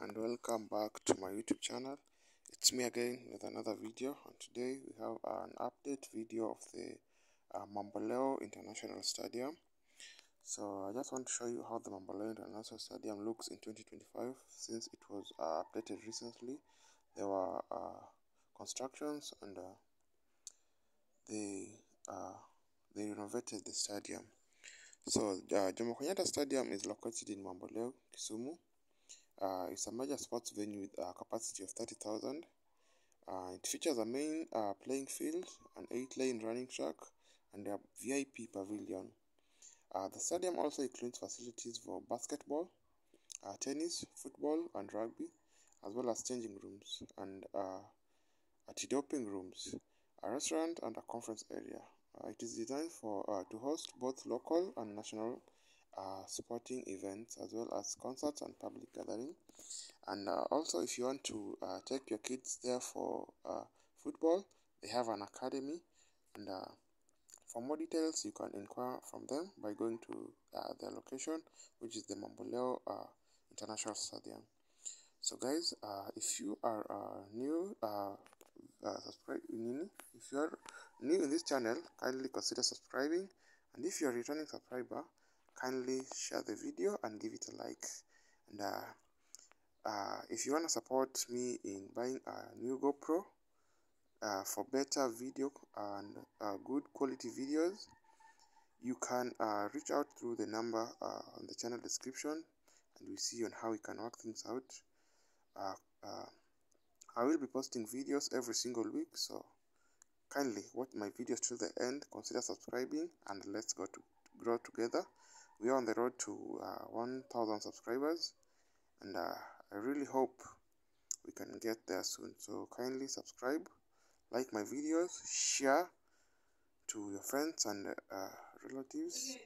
and welcome back to my YouTube channel. It's me again with another video, and today we have an update video of the Mamboleo International Stadium. So I just want to show you how the Mamboleo International Stadium looks in 2025 since it was updated recently. There were constructions and they renovated the stadium. So Jomo Kenyatta Stadium is located in Mamboleo, Kisumu. It's a major sports venue with a capacity of 30,000. It features a main playing field, an 8-lane running track, and a VIP pavilion. The stadium also includes facilities for basketball, tennis, football, and rugby, as well as changing rooms and anti-doping rooms, a restaurant, and a conference area. It is designed to host both local and national sporting events, as well as concerts and public gathering. And also, if you want to take your kids there for football, they have an academy. And for more details, you can inquire from them by going to their location, which is the Mamboleo International Stadium. So guys, if you are new if you are new in this channel, kindly consider subscribing, and if you are a returning subscriber, kindly share the video and give it a like. And if you want to support me in buying a new GoPro for better video and good quality videos, you can reach out through the number on the channel description, and we'll see on how we can work things out. I will be posting videos every single week, so kindly watch my videos till the end, consider subscribing, and let's grow together. We are on the road to 1,000 subscribers, and I really hope we can get there soon. So kindly subscribe, like my videos, share to your friends and relatives.